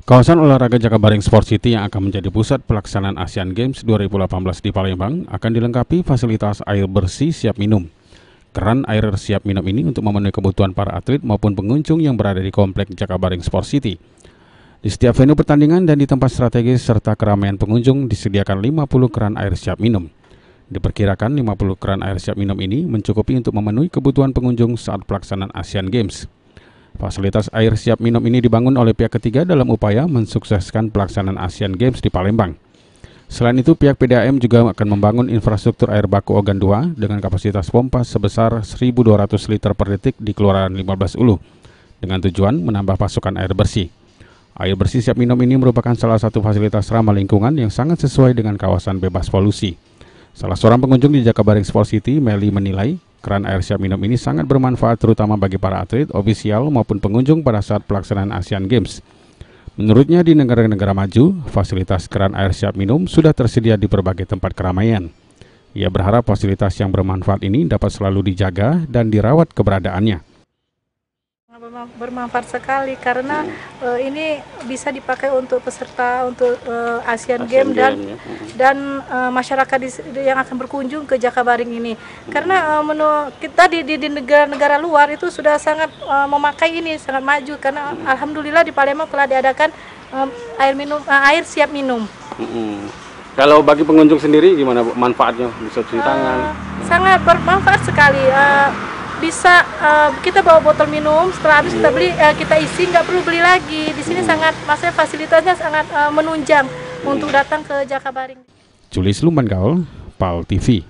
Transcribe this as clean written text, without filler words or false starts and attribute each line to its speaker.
Speaker 1: Kawasan olahraga Jakabaring Sport City yang akan menjadi pusat pelaksanaan Asian Games 2018 di Palembang akan dilengkapi fasilitas air bersih siap minum. Keran air siap minum ini untuk memenuhi kebutuhan para atlet maupun pengunjung yang berada di komplek Jakabaring Sport City. Di setiap venue pertandingan dan di tempat strategis serta keramaian pengunjung disediakan 50 keran air siap minum. Diperkirakan 50 keran air siap minum ini mencukupi untuk memenuhi kebutuhan pengunjung saat pelaksanaan Asian Games. Fasilitas air siap minum ini dibangun oleh pihak ketiga dalam upaya mensukseskan pelaksanaan Asian Games di Palembang. Selain itu, pihak PDAM juga akan membangun infrastruktur air baku Ogan 2 dengan kapasitas pompa sebesar 1.200 liter per detik di Kelurahan 15 Ulu, dengan tujuan menambah pasokan air bersih. Air bersih siap minum ini merupakan salah satu fasilitas ramah lingkungan yang sangat sesuai dengan kawasan bebas polusi. Salah seorang pengunjung di Jakabaring Sport City, Meli, menilai keran air siap minum ini sangat bermanfaat terutama bagi para atlet, ofisial maupun pengunjung pada saat pelaksanaan Asian Games. Menurutnya di negara-negara maju, fasilitas keran air siap minum sudah tersedia di berbagai tempat keramaian. Ia berharap fasilitas yang bermanfaat ini dapat selalu dijaga dan dirawat keberadaannya.
Speaker 2: Bermanfaat sekali karena ini bisa dipakai untuk peserta untuk Asian Games dan masyarakat yang akan berkunjung ke Jakabaring ini. Karena kita di negara-negara luar itu sudah sangat memakai ini, sangat maju karena alhamdulillah di Palembang telah diadakan air siap minum.
Speaker 1: Kalau bagi pengunjung sendiri gimana Bu, manfaatnya? Bisa cuci tangan?
Speaker 2: Sangat bermanfaat sekali. Bisa kita bawa botol minum, setelah habis kita beli, kita isi, nggak perlu beli lagi. Di sini sangat, maksudnya fasilitasnya sangat menunjang untuk datang ke Jakabaring.
Speaker 1: Julis Lumban Gaul, PAL TV.